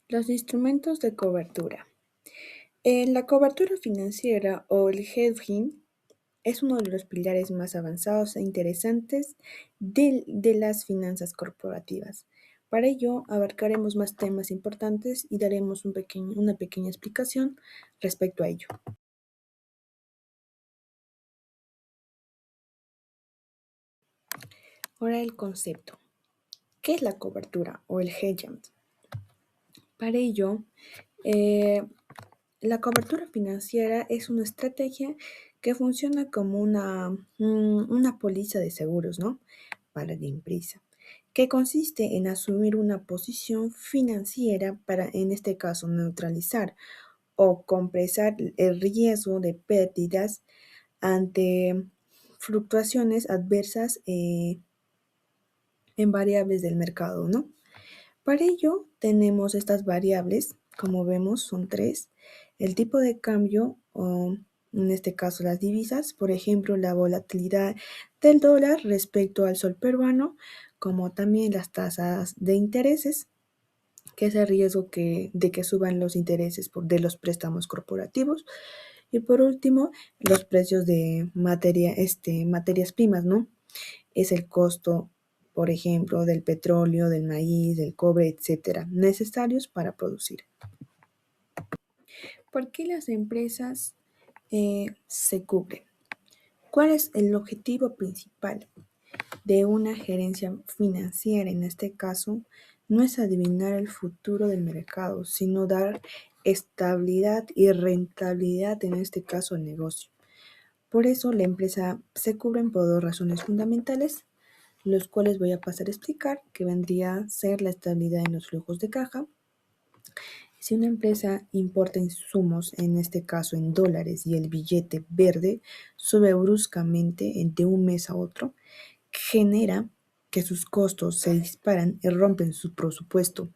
Los instrumentos de cobertura. La cobertura financiera o el hedging es uno de los pilares más avanzados e interesantes de las finanzas corporativas. Para ello, abarcaremos más temas importantes y daremos una pequeña explicación respecto a ello. Ahora el concepto. ¿Qué es la cobertura o el hedging? Para ello, eh, la cobertura financiera es una estrategia que funciona como una póliza de seguros, ¿no? Para la empresa, que consiste en asumir una posición financiera para, en este caso, neutralizar o compensar el riesgo de pérdidas ante fluctuaciones adversas en variables del mercado, ¿no? Para ello tenemos estas variables, como vemos son tres: el tipo de cambio, o en este caso las divisas, por ejemplo la volatilidad del dólar respecto al sol peruano, como también las tasas de intereses, que es el riesgo de que suban los intereses de los préstamos corporativos. Y por último, los precios de materias primas, ¿no? Es el costo, por ejemplo, del petróleo, del maíz, del cobre, etcétera, necesarios para producir. ¿Por qué las empresas se cubren? ¿Cuál es el objetivo principal de una gerencia financiera? En este caso, no es adivinar el futuro del mercado, sino dar estabilidad y rentabilidad, en este caso, al negocio. Por eso, la empresa se cubren por dos razones fundamentales, los cuales voy a pasar a explicar, que vendría a ser la estabilidad en los flujos de caja. Si una empresa importa insumos, en este caso en dólares, y el billete verde sube bruscamente de un mes a otro, genera que sus costos se disparan y rompen su presupuesto.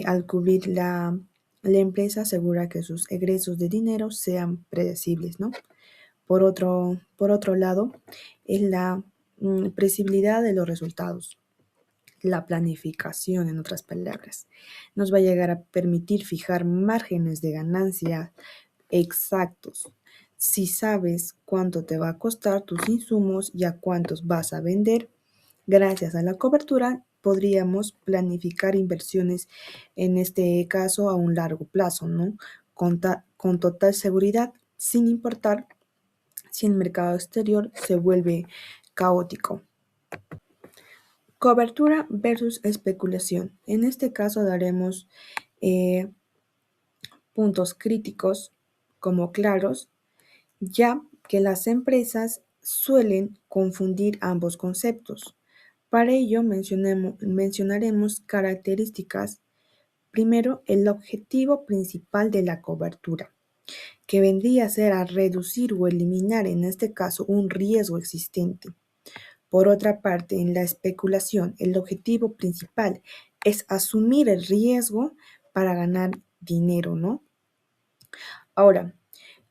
Al cubrir la empresa asegura que sus egresos de dinero sean predecibles, ¿no? Por otro lado, es la previsibilidad de los resultados. La planificación, en otras palabras, nos va a llegar a permitir fijar márgenes de ganancia exactos. Si sabes cuánto te va a costar tus insumos y a cuántos vas a vender, gracias a la cobertura podríamos planificar inversiones, en este caso a un largo plazo, ¿no? Con total seguridad, sin importar si el mercado exterior se vuelve caótico. Cobertura versus especulación. En este caso daremos puntos críticos como claros, ya que las empresas suelen confundir ambos conceptos. Para ello mencionaremos características. Primero, el objetivo principal de la cobertura, que vendría a ser a reducir o eliminar, en este caso, un riesgo existente. Por otra parte, en la especulación, el objetivo principal es asumir el riesgo para ganar dinero, ¿no? Ahora,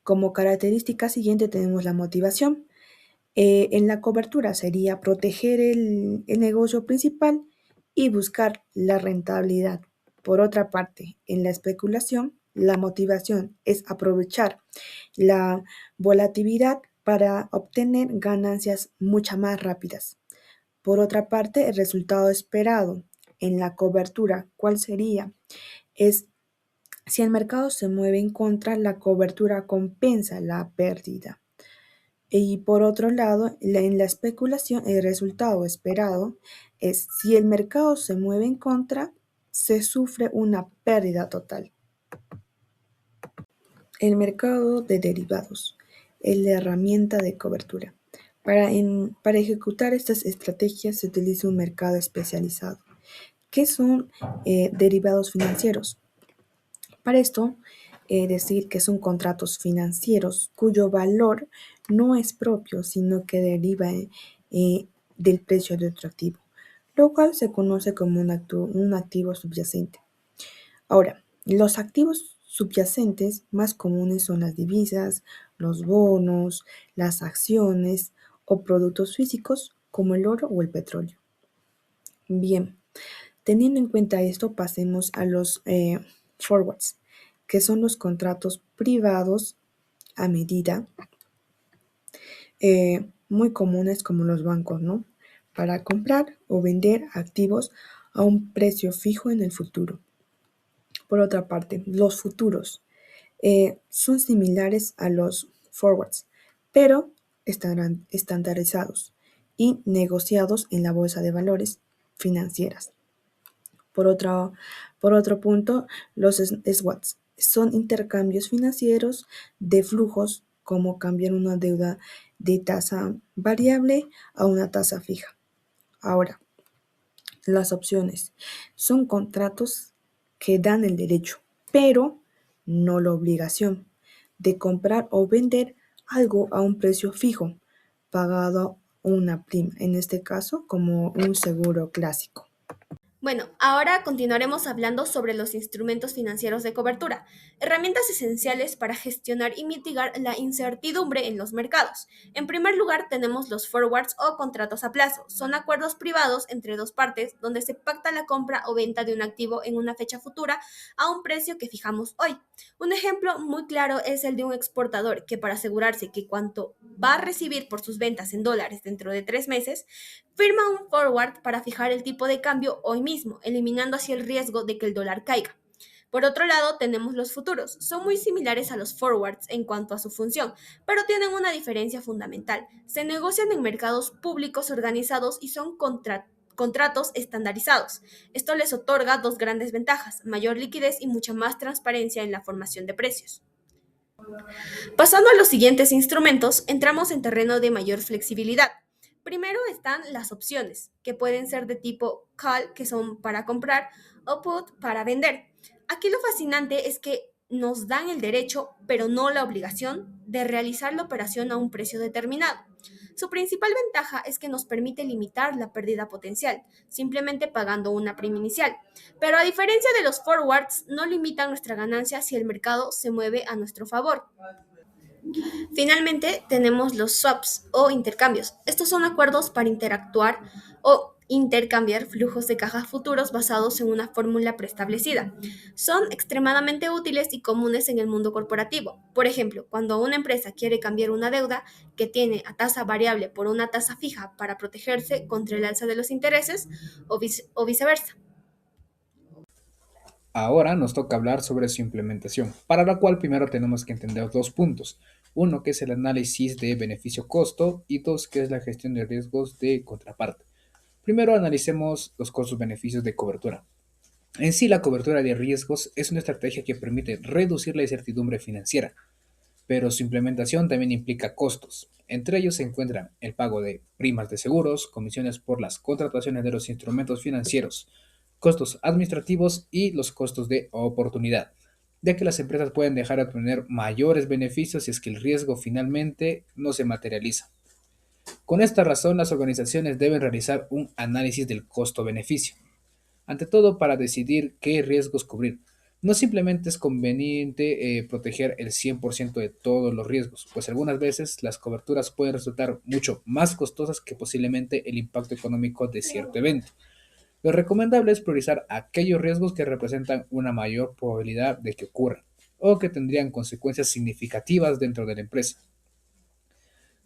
como característica siguiente tenemos la motivación. En la cobertura sería proteger el negocio principal y buscar la rentabilidad. Por otra parte, en la especulación, la motivación es aprovechar la volatilidad para obtener ganancias mucho más rápidas. Por otra parte, el resultado esperado en la cobertura, ¿cuál sería? Es si el mercado se mueve en contra, la cobertura compensa la pérdida. Y por otro lado, en la especulación, el resultado esperado es si el mercado se mueve en contra, se sufre una pérdida total. El mercado de derivados es la herramienta de cobertura. Para ejecutar estas estrategias se utiliza un mercado especializado. ¿Qué son derivados financieros? Para esto, decir que son contratos financieros cuyo valor no es propio, sino que deriva del precio de otro activo, lo cual se conoce como un activo subyacente. Ahora, los activos subyacentes más comunes son las divisas, los bonos, las acciones o productos físicos como el oro o el petróleo. Bien, Teniendo en cuenta esto, pasemos a los forwards, que son los contratos privados a medida, muy comunes como los bancos, ¿no? Para comprar o vender activos a un precio fijo en el futuro. Por otra parte, los futuros son similares a los forwards, pero estarán estandarizados y negociados en la bolsa de valores financieras. Por otro punto, los swaps son intercambios financieros de flujos, como cambiar una deuda de tasa variable a una tasa fija. Ahora, las opciones son contratos que dan el derecho, pero no la obligación, de comprar o vender algo a un precio fijo, pagado una prima, en este caso como un seguro clásico. Bueno, ahora continuaremos hablando sobre los instrumentos financieros de cobertura, herramientas esenciales para gestionar y mitigar la incertidumbre en los mercados. En primer lugar, tenemos los forwards o contratos a plazo. Son acuerdos privados entre dos partes donde se pacta la compra o venta de un activo en una fecha futura a un precio que fijamos hoy. Un ejemplo muy claro es el de un exportador que, para asegurarse que cuánto va a recibir por sus ventas en dólares dentro de 3 meses, firma un forward para fijar el tipo de cambio hoy mismo, eliminando así el riesgo de que el dólar caiga. Por otro lado, tenemos los futuros. Son muy similares a los forwards en cuanto a su función, pero tienen una diferencia fundamental. Se negocian en mercados públicos organizados y son contratos estandarizados. Esto les otorga dos grandes ventajas: mayor liquidez y mucha más transparencia en la formación de precios. Pasando a los siguientes instrumentos, entramos en terreno de mayor flexibilidad. Primero están las opciones, que pueden ser de tipo call, que son para comprar, o put, para vender. Aquí lo fascinante es que nos dan el derecho, pero no la obligación, de realizar la operación a un precio determinado. Su principal ventaja es que nos permite limitar la pérdida potencial, simplemente pagando una prima inicial. Pero a diferencia de los forwards, no limitan nuestra ganancia si el mercado se mueve a nuestro favor. Finalmente, tenemos los swaps o intercambios. Estos son acuerdos para interactuar o intercambiar flujos de caja futuros basados en una fórmula preestablecida. Son extremadamente útiles y comunes en el mundo corporativo. Por ejemplo, cuando una empresa quiere cambiar una deuda que tiene a tasa variable por una tasa fija para protegerse contra el alza de los intereses, o viceversa. Ahora nos toca hablar sobre su implementación, para la cual primero tenemos que entender dos puntos. Uno, que es el análisis de beneficio-costo, y dos, que es la gestión de riesgos de contraparte. Primero analicemos los costos-beneficios de cobertura. En sí, la cobertura de riesgos es una estrategia que permite reducir la incertidumbre financiera, pero su implementación también implica costos. Entre ellos se encuentran el pago de primas de seguros, comisiones por las contrataciones de los instrumentos financieros, costos administrativos y los costos de oportunidad, ya que las empresas pueden dejar de obtener mayores beneficios si es que el riesgo finalmente no se materializa. Con esta razón, las organizaciones deben realizar un análisis del costo-beneficio, ante todo para decidir qué riesgos cubrir. No simplemente es conveniente proteger el 100% de todos los riesgos, pues algunas veces las coberturas pueden resultar mucho más costosas que posiblemente el impacto económico de cierto evento. Lo recomendable es priorizar aquellos riesgos que representan una mayor probabilidad de que ocurran o que tendrían consecuencias significativas dentro de la empresa.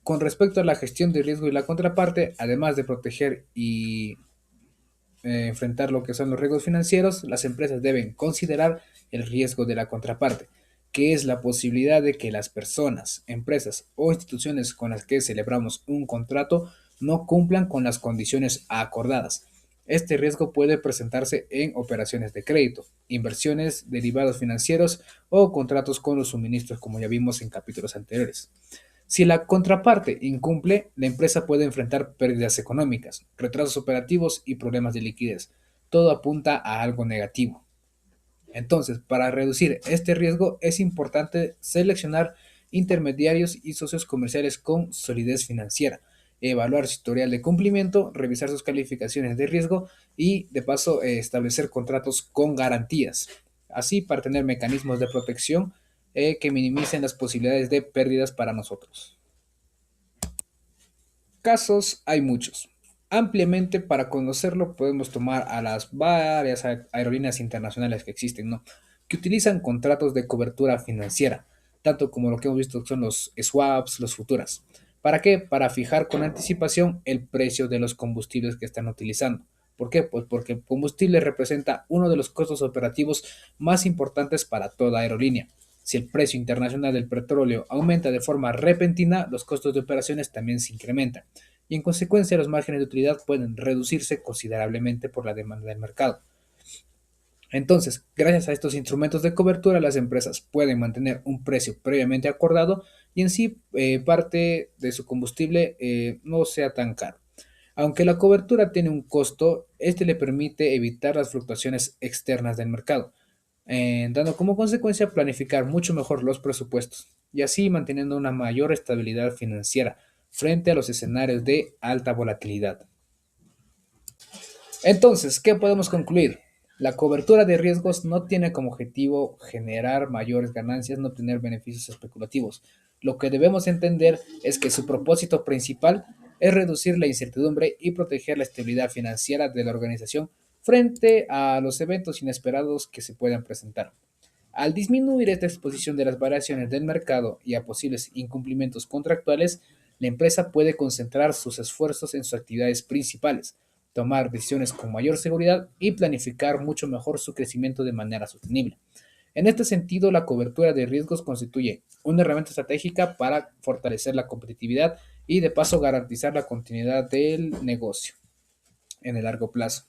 Con respecto a la gestión de riesgo y la contraparte, además de proteger y enfrentar lo que son los riesgos financieros, las empresas deben considerar el riesgo de la contraparte, que es la posibilidad de que las personas, empresas o instituciones con las que celebramos un contrato no cumplan con las condiciones acordadas. Este riesgo puede presentarse en operaciones de crédito, inversiones, derivados financieros o contratos con los suministros, como ya vimos en capítulos anteriores. Si la contraparte incumple, la empresa puede enfrentar pérdidas económicas, retrasos operativos y problemas de liquidez. Todo apunta a algo negativo. Entonces, para reducir este riesgo es importante seleccionar intermediarios y socios comerciales con solidez financiera, evaluar su historial de cumplimiento, revisar sus calificaciones de riesgo y, de paso, establecer contratos con garantías. Así, para tener mecanismos de protección que minimicen las posibilidades de pérdidas para nosotros. Casos hay muchos. Ampliamente para conocerlo podemos tomar a las varias aerolíneas internacionales que existen, ¿no? Que utilizan contratos de cobertura financiera, tanto como lo que hemos visto que son los swaps, los futuras. ¿Para qué? Para fijar con anticipación el precio de los combustibles que están utilizando. ¿Por qué? Pues porque el combustible representa uno de los costos operativos más importantes para toda aerolínea. Si el precio internacional del petróleo aumenta de forma repentina, los costos de operaciones también se incrementan y en consecuencia los márgenes de utilidad pueden reducirse considerablemente por la demanda del mercado. Entonces, gracias a estos instrumentos de cobertura, las empresas pueden mantener un precio previamente acordado y en sí parte de su combustible no sea tan caro. Aunque la cobertura tiene un costo, este le permite evitar las fluctuaciones externas del mercado, dando como consecuencia planificar mucho mejor los presupuestos y así manteniendo una mayor estabilidad financiera frente a los escenarios de alta volatilidad. Entonces, ¿qué podemos concluir? La cobertura de riesgos no tiene como objetivo generar mayores ganancias, no obtener beneficios especulativos. Lo que debemos entender es que su propósito principal es reducir la incertidumbre y proteger la estabilidad financiera de la organización frente a los eventos inesperados que se puedan presentar. Al disminuir esta exposición de las variaciones del mercado y a posibles incumplimientos contractuales, la empresa puede concentrar sus esfuerzos en sus actividades principales, tomar decisiones con mayor seguridad y planificar mucho mejor su crecimiento de manera sostenible. En este sentido, la cobertura de riesgos constituye una herramienta estratégica para fortalecer la competitividad y de paso garantizar la continuidad del negocio en el largo plazo.